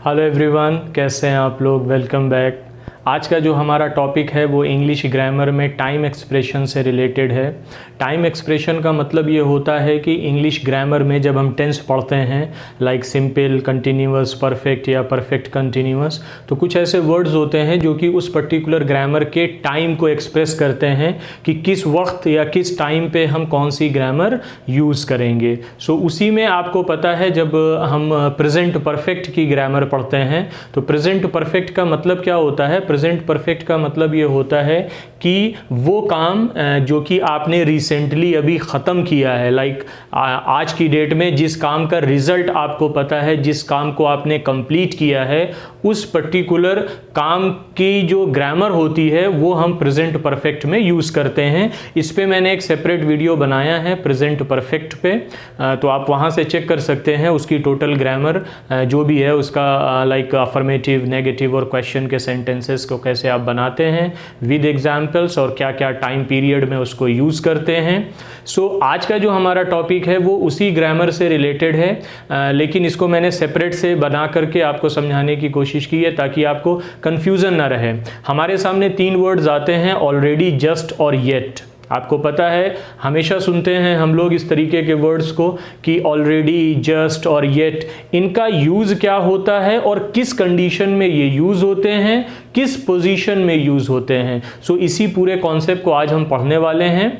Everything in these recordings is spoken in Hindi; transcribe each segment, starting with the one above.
हेलो एवरीवन, कैसे हैं आप लोग। Welcome back. आज का जो हमारा टॉपिक है वो इंग्लिश ग्रामर में टाइम एक्सप्रेशन से रिलेटेड है। टाइम एक्सप्रेशन का मतलब ये होता है कि इंग्लिश ग्रामर में जब हम टेंस पढ़ते हैं लाइक सिंपल, कंटिन्यूअस, परफेक्ट या परफेक्ट कंटिन्यूअस, तो कुछ ऐसे वर्ड्स होते हैं जो कि उस पर्टिकुलर ग्रामर के टाइम को एक्सप्रेस करते हैं कि किस वक्त या किस टाइम पे हम कौन सी ग्रामर यूज़ करेंगे। सो उसी में आपको पता है जब हम प्रेजेंट परफेक्ट की ग्रामर पढ़ते हैं तो प्रेजेंट परफेक्ट का मतलब क्या होता है। प्रेजेंट परफेक्ट का मतलब ये होता है कि वो काम जो कि आपने रिसेंटली अभी ख़त्म किया है, लाइक आज की डेट में जिस काम का रिजल्ट आपको पता है, जिस काम को आपने कंप्लीट किया है, उस पर्टिकुलर काम की जो ग्रामर होती है वो हम प्रेजेंट परफेक्ट में यूज़ करते हैं। इस पे मैंने एक सेपरेट वीडियो बनाया है प्रेजेंट परफेक्ट पे, तो आप वहाँ से चेक कर सकते हैं उसकी टोटल ग्रामर जो भी है उसका, लाइक अफर्मेटिव, नेगेटिव और क्वेश्चन के सेंटेंसेस को कैसे आप बनाते हैं विद एग्जाम्पल्स और क्या क्या टाइम पीरियड में उसको यूज़ करते हैं। सो आज का जो हमारा टॉपिक है वो उसी ग्रामर से रिलेटेड है, लेकिन इसको मैंने सेपरेट से बना करके आपको समझाने की कोशिश की है ताकि आपको कन्फ्यूज़न ना रहे। हमारे सामने 3 वर्ड्स आते हैं, ऑलरेडी, जस्ट और येट। आपको पता है हमेशा सुनते हैं हम लोग इस तरीके के वर्ड्स को कि ऑलरेडी, जस्ट और येट, इनका यूज़ क्या होता है और किस कंडीशन में ये यूज़ होते हैं, किस पोजीशन में यूज़ होते हैं। सो इसी पूरे कॉन्सेप्ट को आज हम पढ़ने वाले हैं,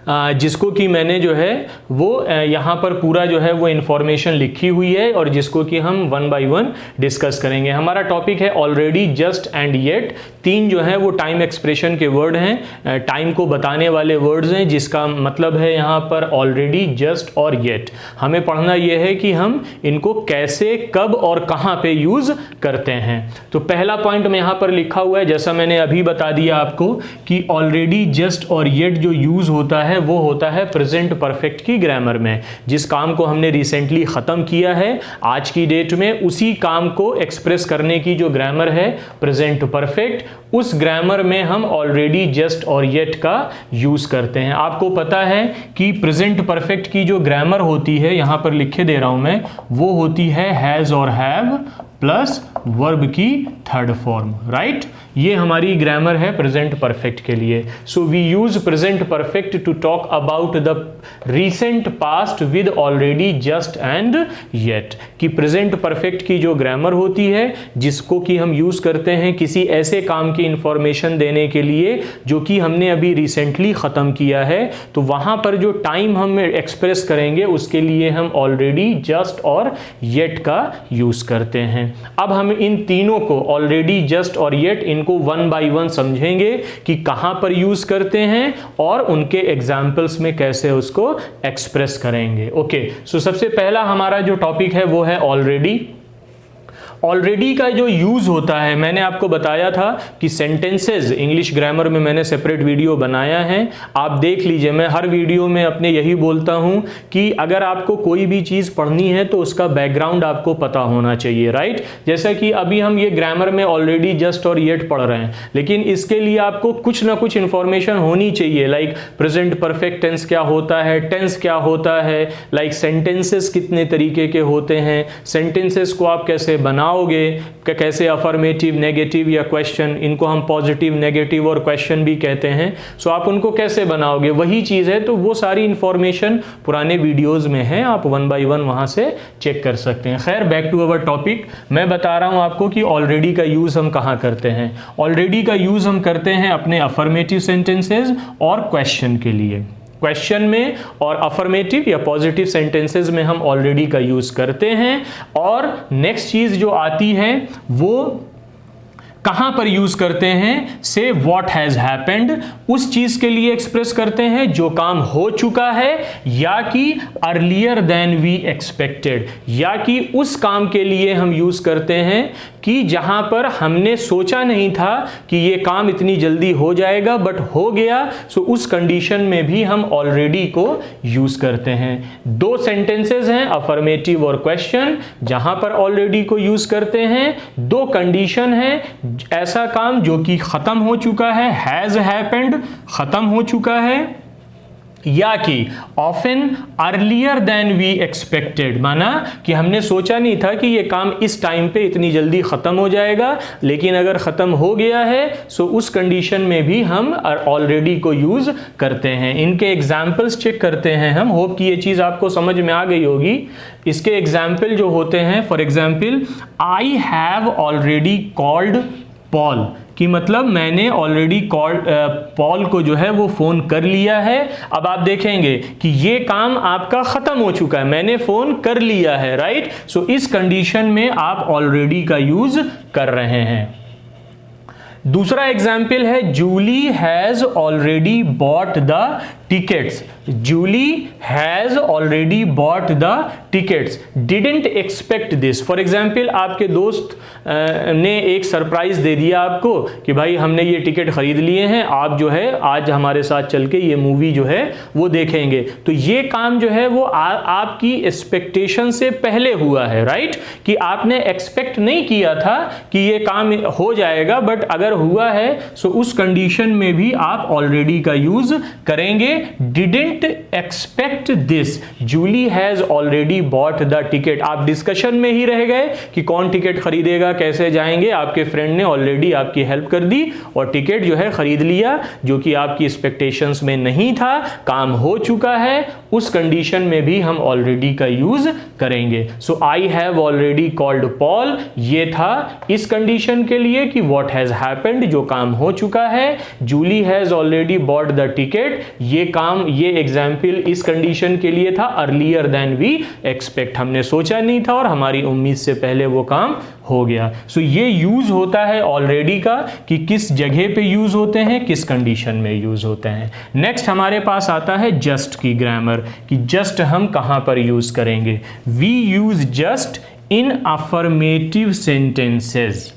जिसको कि मैंने जो है वो यहाँ पर पूरा जो है वो इन्फॉर्मेशन लिखी हुई है और जिसको कि हम 1 बाय 1 डिस्कस करेंगे। हमारा टॉपिक है ऑलरेडी, जस्ट एंड येट। 3 जो है वो टाइम एक्सप्रेशन के वर्ड हैं, टाइम को बताने वाले वर्ड्स हैं, जिसका मतलब है यहाँ पर ऑलरेडी, जस्ट और येट। हमें पढ़ना ये है कि हम इनको कैसे, कब और कहाँ पे यूज़ करते हैं। तो पहला पॉइंट में यहाँ पर लिखा हुआ है, जैसा मैंने अभी बता दिया आपको कि ऑलरेडी, जस्ट और येट जो यूज़ होता है वो होता है प्रेजेंट परफेक्ट की ग्रामर में। जिस काम को हमने रिसेंटली ख़त्म किया है आज की डेट में, उसी काम को एक्सप्रेस करने की जो ग्रामर है प्रेजेंट परफेक्ट, उस ग्रामर में हम ऑलरेडी, जस्ट और येट का यूज़ करते हैं। आपको पता है कि प्रेजेंट परफेक्ट की जो ग्रामर होती है, यहाँ पर लिखे दे रहा हूँ मैं, वो होती है हैज़ और हैव प्लस वर्ब की थर्ड फॉर्म, राइट। ये हमारी ग्रामर है प्रेजेंट परफेक्ट के लिए। So we use present perfect to talk about the recent past with already, just and yet. कि प्रेजेंट परफेक्ट की जो ग्रामर होती है जिसको कि हम यूज करते हैं किसी ऐसे काम की इंफॉर्मेशन देने के लिए जो कि हमने अभी रिसेंटली ख़त्म किया है, तो वहाँ पर जो टाइम हम एक्सप्रेस करेंगे उसके लिए हम ऑलरेडी, जस्ट और येट का यूज़ करते हैं। अब हम इन तीनों को, ऑलरेडी, जस्ट और येट, इनको 1 बाय 1 समझेंगे कि कहां पर यूज करते हैं और उनके एग्जाम्पल्स में कैसे उसको एक्सप्रेस करेंगे। ओके, सो सबसे पहला हमारा जो टॉपिक है वो है ऑलरेडी। ऑलरेडी का जो यूज़ होता है, मैंने आपको बताया था कि सेंटेंसेस, इंग्लिश ग्रामर में मैंने सेपरेट वीडियो बनाया है, आप देख लीजिए। मैं हर वीडियो में अपने यही बोलता हूं कि अगर आपको कोई भी चीज़ पढ़नी है तो उसका बैकग्राउंड आपको पता होना चाहिए, राइट। जैसा कि अभी हम ये ग्रामर में ऑलरेडी, जस्ट और येट पढ़ रहे हैं, लेकिन इसके लिए आपको कुछ ना कुछ इंफॉर्मेशन होनी चाहिए, लाइक प्रेजेंट परफेक्ट टेंस क्या होता है, टेंस क्या होता है, लाइक सेंटेंसेस कितने तरीके के होते हैं, सेंटेंसेस को आप कैसे बनाओगे, कैसे अफर्मेटिव, नेगेटिव या क्वेश्चन, इनको हम पॉजिटिव, नेगेटिव और क्वेश्चन भी कहते हैं। सो आप उनको कैसे बनाओगे, वही चीज़ है। तो वो सारी इंफॉर्मेशन पुराने वीडियोस में है, आप 1 बाय 1 वहाँ से चेक कर सकते हैं। खैर, बैक टू अवर टॉपिक, मैं बता रहा हूँ आपको कि ऑलरेडी का यूज़ हम कहाँ करते हैं। ऑलरेडी का यूज़ हम करते हैं अपने अफर्मेटिव सेंटेंसेज और क्वेश्चन के लिए। क्वेश्चन में और अफर्मेटिव या पॉजिटिव सेंटेंसेस में हम ऑलरेडी का यूज करते हैं। और नेक्स्ट चीज जो आती है वो कहां पर यूज करते हैं, से व्हाट हैज हैपेंड, उस चीज के लिए एक्सप्रेस करते हैं जो काम हो चुका है, या कि अर्लियर देन वी एक्सपेक्टेड, या कि उस काम के लिए हम यूज करते हैं कि जहां पर हमने सोचा नहीं था कि ये काम इतनी जल्दी हो जाएगा बट हो गया। सो उस कंडीशन में भी हम ऑलरेडी को यूज करते हैं। 2 सेंटेंसेस हैं, अफर्मेटिव और क्वेश्चन, जहां पर ऑलरेडी को यूज करते हैं। 2 कंडीशन है, ऐसा काम जो कि खत्म हो चुका है, हैज हैपेंड, खत्म हो चुका है, या कि often earlier than we expected, माना कि हमने सोचा नहीं था कि ये काम इस टाइम पे इतनी जल्दी ख़त्म हो जाएगा, लेकिन अगर ख़त्म हो गया है सो उस कंडीशन में भी हम ऑलरेडी को यूज़ करते हैं। इनके एग्जाम्पल्स चेक करते हैं हम, होप कि ये चीज़ आपको समझ में आ गई होगी। इसके एग्जाम्पल जो होते हैं, for example I have already called Paul, कि मतलब मैंने ऑलरेडी पॉल को जो है वो फ़ोन कर लिया है। अब आप देखेंगे कि ये काम आपका ख़त्म हो चुका है, मैंने फ़ोन कर लिया है, राइट। सो इस कंडीशन में आप ऑलरेडी का यूज़ कर रहे हैं। दूसरा एग्जाम्पल है Julie has already bought the tickets. Julie has already bought the tickets, didn't expect this. For example आपके दोस्त ने एक सरप्राइज दे दिया आपको कि भाई हमने ये टिकट खरीद लिए हैं, आप जो है आज हमारे साथ चल के ये मूवी जो है वो देखेंगे। तो ये काम जो है वो आपकी एक्सपेक्टेशन से पहले हुआ है, राइट, कि आपने एक्सपेक्ट नहीं किया था कि ये काम हो जाएगा, बट अगर हुआ है सो उस कंडीशन में भी आप ऑलरेडी का यूज करेंगे। Didn't expect this, Julie has already bought the ticket. आप डिस्कशन में ही रह गए कि कौन टिकट खरीदेगा, कैसे जाएंगे, आपके फ्रेंड ने ऑलरेडी आपकी हेल्प कर दी और टिकट जो है खरीद लिया, जो कि आपकी एक्सपेक्टेशंस में नहीं था, काम हो चुका है। उस कंडीशन में भी हम ऑलरेडी का यूज करेंगे। So I have already called Paul, ये था इस कंडीशन के लिए कि व्हाट हैज हैपेंड, जो काम हो चुका है। Julie has already bought the ticket, ये काम, ये एग्जाम्पल इस कंडीशन के लिए था अर्लियर देन वी एक्सपेक्ट, हमने सोचा नहीं था और हमारी उम्मीद से पहले वो काम हो गया। सो ये यूज होता है ऑलरेडी का कि किस जगह पे यूज होते हैं, किस कंडीशन में यूज होते हैं। नेक्स्ट हमारे पास आता है जस्ट की ग्रामर, कि जस्ट हम कहां पर यूज करेंगे। We use just in affirmative sentences.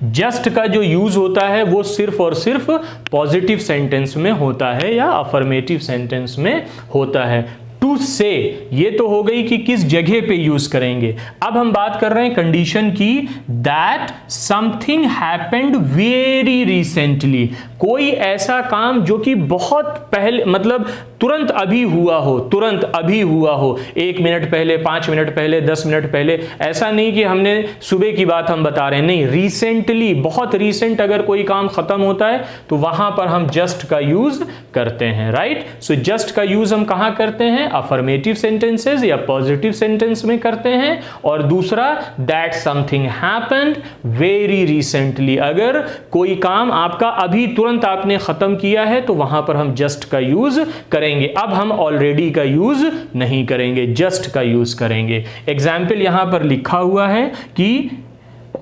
Just का जो यूज होता है वो सिर्फ और सिर्फ पॉजिटिव सेंटेंस में होता है या अफर्मेटिव सेंटेंस में होता है। टू से, ये तो हो गई कि किस जगह पे यूज करेंगे। अब हम बात कर रहे हैं कंडीशन की, that something happened very recently, कोई ऐसा काम जो कि बहुत पहले, मतलब तुरंत अभी हुआ हो, तुरंत अभी हुआ हो, 1 मिनट पहले, 5 मिनट पहले, 10 मिनट पहले। ऐसा नहीं कि हमने सुबह की बात हम बता रहे हैं, नहीं, रिसेंटली, बहुत रिसेंट अगर कोई काम खत्म होता है तो वहां पर हम जस्ट का यूज करते हैं, राइट। सो जस्ट का यूज हम कहां करते हैं, अफर्मेटिव सेंटेंसेस या पॉजिटिव सेंटेंस में करते हैं। और दूसरा, that something happened very recently, अगर कोई काम आपका अभी तुरंत आपने खत्म किया है तो वहां पर हम जस्ट का यूज करेंगे। अब हम ऑलरेडी का यूज नहीं करेंगे, जस्ट का यूज करेंगे। एग्जाम्पल यहां पर लिखा हुआ है कि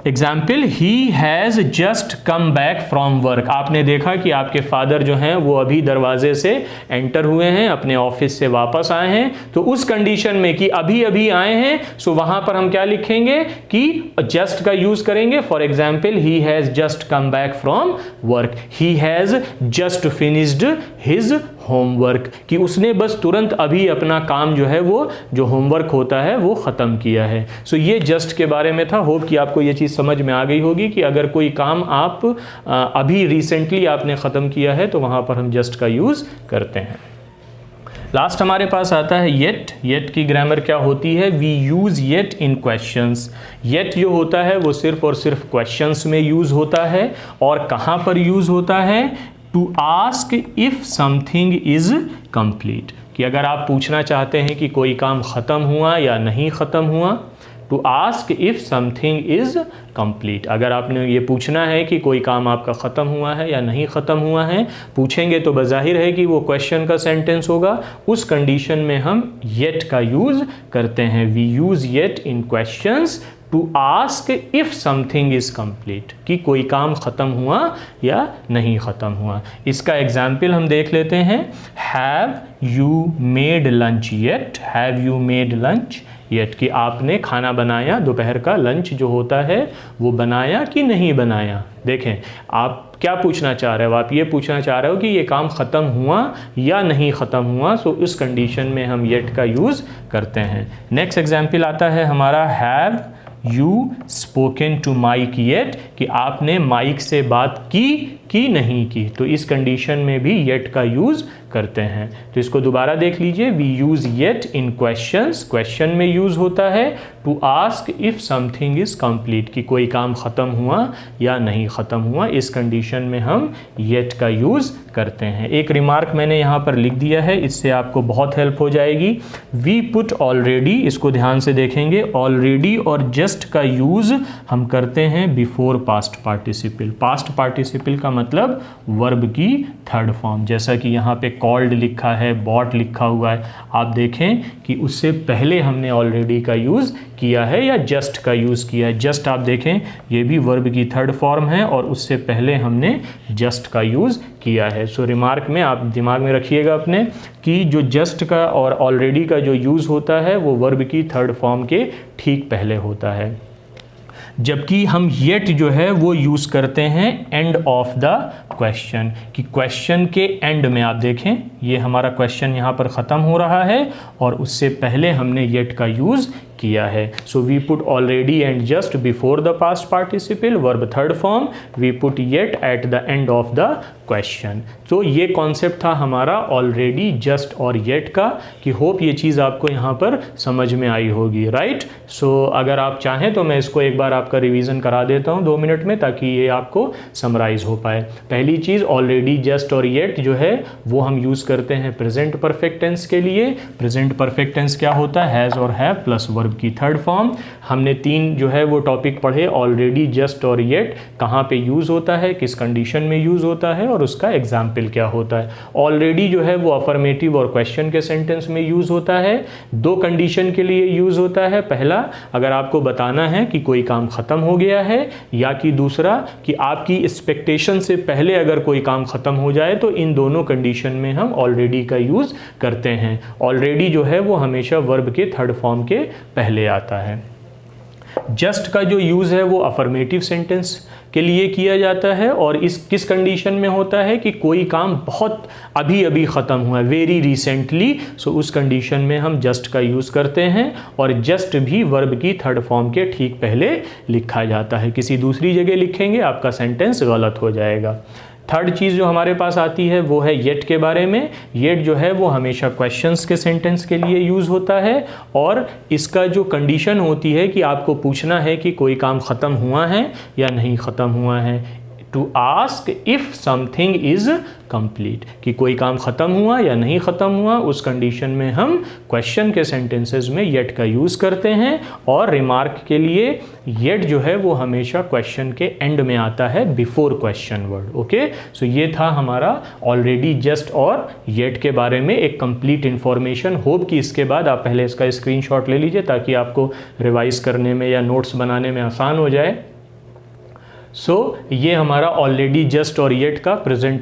example, he has just come back from work. आपने देखा कि आपके फादर जो हैं वो अभी दरवाजे से एंटर हुए हैं, अपने ऑफिस से वापस आए हैं। तो उस कंडीशन में कि अभी अभी आए हैं, सो वहां पर हम क्या लिखेंगे कि जस्ट का यूज करेंगे। For example, he has just come back from work, he has just finished his homework, कि उसने बस तुरंत अभी अपना काम जो है वो जो होमवर्क होता है वो ख़त्म किया है। सो ये जस्ट के बारे में था। होप कि आपको ये चीज़ समझ में आ गई होगी कि अगर कोई काम आप अभी रिसेंटली आपने ख़त्म किया है तो वहाँ पर हम जस्ट का यूज़ करते हैं। लास्ट हमारे पास आता है येट। येट की ग्रामर क्या होती है, we use yet in questions. Yet जो होता है वो सिर्फ और सिर्फ क्वेश्चंस में यूज़ होता है। और कहाँ पर यूज़ होता है, to ask if something is complete, कि अगर आप पूछना चाहते हैं कि कोई काम ख़त्म हुआ या नहीं ख़त्म हुआ। To ask if something is complete, अगर आपने ये पूछना है कि कोई काम आपका ख़त्म हुआ है या नहीं ख़त्म हुआ है, पूछेंगे तो बज़ाहिर है कि वो क्वेश्चन का सेंटेंस होगा। उस कंडीशन में हम येट का यूज़ करते हैं। We use yet in questions to ask if something is complete, कि कोई काम ख़त्म हुआ या नहीं ख़त्म हुआ। इसका एग्जाम्पल हम देख लेते हैं। Have you made lunch yet, have you made lunch yet, कि आपने खाना बनाया, दोपहर का लंच जो होता है वो बनाया कि नहीं बनाया। देखें, आप क्या पूछना चाह रहे हो, आप ये पूछना चाह रहे हो कि ये काम ख़त्म हुआ या नहीं ख़त्म हुआ। सो इस कंडीशन में हम येट का यूज़ करते हैं। नेक्स्ट एग्जाम्पल आता है हमारा, have you spoken to Mike yet, कि आपने माइक से बात की कि नहीं की, तो इस कंडीशन में भी येट का यूज़ करते हैं। तो इसको दोबारा देख लीजिए, we use yet in questions, question में यूज़ होता है to ask if something is complete, कि कोई काम ख़त्म हुआ या नहीं ख़त्म हुआ, इस कंडीशन में हम येट का यूज़ करते हैं। एक रिमार्क मैंने यहाँ पर लिख दिया है, इससे आपको बहुत हेल्प हो जाएगी। वी पुट ऑलरेडी, इसको ध्यान से देखेंगे, ऑलरेडी और जस्ट का यूज़ हम करते हैं before past participle. Past participle का मतलब वर्ब की थर्ड फॉर्म, जैसा कि यहाँ पे कॉल्ड लिखा है, बॉट लिखा हुआ है, आप देखें कि उससे पहले हमने ऑलरेडी का यूज़ किया है या जस्ट का यूज़ किया है। जस्ट आप देखें ये भी वर्ब की थर्ड फॉर्म है और उससे पहले हमने जस्ट का यूज़ किया है। सो रिमार्क में आप दिमाग में रखिएगा अपने कि जो जस्ट का और ऑलरेडी का जो यूज़ होता है वो वर्ब की थर्ड फॉर्म के ठीक पहले होता है, जबकि हम येट जो है वो यूज़ करते हैं एंड ऑफ द क्वेश्चन, कि क्वेश्चन के एंड में आप देखें ये हमारा क्वेश्चन यहाँ पर ख़त्म हो रहा है और उससे पहले हमने येट का यूज़ किया है। So we put already and just before the past participle, verb third form, we put yet at the end of the question. तो ये कॉन्सेप्ट था हमारा ऑलरेडी, जस्ट और येट का, कि होप ये चीज़ आपको यहाँ पर समझ में आई होगी, राइट। सो अगर आप चाहें तो मैं इसको एक बार आपका रिवीजन करा देता हूँ 2 मिनट में, ताकि ये आपको समराइज हो पाए। पहली चीज़, ऑलरेडी, जस्ट और येट जो है वो हम यूज़ करते हैं प्रेजेंट परफेक्ट टेंस के लिए। प्रेजेंट परफेक्ट टेंस क्या होता है, हैज़ और हैव प्लस वर्ब की थर्ड फॉर्म। हमने 3 जो है वो टॉपिक पढ़े, ऑलरेडी, जस्ट और येट कहाँ पे यूज़ होता है, किस कंडीशन में यूज़ होता है और उसका एग्जाम्पल क्या होता है। ऑलरेडी जो है वो अफर्मेटिव और क्वेश्चन के सेंटेंस में यूज़ होता है, 2 कंडीशन के लिए यूज़ होता है। पहला, अगर आपको बताना है कि कोई काम ख़त्म हो गया है, या कि दूसरा कि आपकी एक्सपेक्टेशन से पहले अगर कोई काम ख़त्म हो जाए, तो इन दोनों कंडीशन में हम ऑलरेडी का यूज़ करते हैं। ऑलरेडी जो है वो हमेशा वर्ब के थर्ड फॉर्म के पहले आता है। जस्ट का जो यूज़ है वो अफर्मेटिव सेंटेंस के लिए किया जाता है, और इस किस कंडीशन में होता है कि कोई काम बहुत अभी अभी ख़त्म हुआ है, वेरी रिसेंटली। सो उस कंडीशन में हम जस्ट का यूज़ करते हैं, और जस्ट भी वर्ब की थर्ड फॉर्म के ठीक पहले लिखा जाता है। किसी दूसरी जगह लिखेंगे आपका सेंटेंस गलत हो जाएगा। थर्ड चीज़ जो हमारे पास आती है वो है येट के बारे में। येट जो है वो हमेशा क्वेश्चंस के सेंटेंस के लिए यूज़ होता है, और इसका जो कंडीशन होती है कि आपको पूछना है कि कोई काम ख़त्म हुआ है या नहीं ख़त्म हुआ है, to ask if something is complete, कि कोई काम ख़त्म हुआ या नहीं ख़त्म हुआ, उस कंडीशन में हम क्वेश्चन के सेंटेंसेस में येट का यूज़ करते हैं। और रिमार्क के लिए येट जो है वो हमेशा क्वेश्चन के एंड में आता है, बिफोर क्वेश्चन वर्ड। ओके, सो ये था हमारा ऑलरेडी, जस्ट और येट के बारे में एक कंप्लीट इन्फॉर्मेशन। होप कि इसके बाद आप पहले इसका स्क्रीनशॉट ले लीजिए ताकि आपको रिवाइज करने में या नोट्स बनाने में आसान हो जाए। सो ये हमारा ऑलरेडी, जस्ट और येट का प्रेजेंट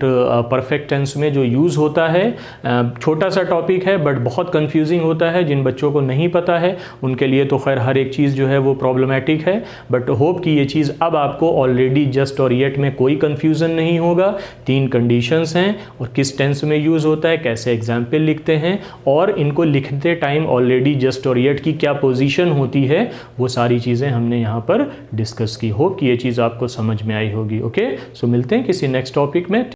परफेक्ट टेंस में जो यूज़ होता है। छोटा सा टॉपिक है बट बहुत कंफ्यूजिंग होता है, जिन बच्चों को नहीं पता है उनके लिए तो खैर हर एक चीज़ जो है वो प्रॉब्लमेटिक है, बट होप कि ये चीज़ अब आपको ऑलरेडी, जस्ट और येट में कोई कन्फ्यूज़न नहीं होगा। 3 कंडीशंस हैं और किस टेंस में यूज़ होता है, कैसे एग्जाम्पल लिखते हैं, और इनको लिखते टाइम ऑलरेडी, जस्ट और येट की क्या पोजीशन होती है, वो सारी चीज़ें हमने यहाँ पर डिस्कस की। होप कि ये चीज़ आपको समझ में आई होगी। ओके, सो मिलते हैं किसी नेक्स्ट टॉपिक में।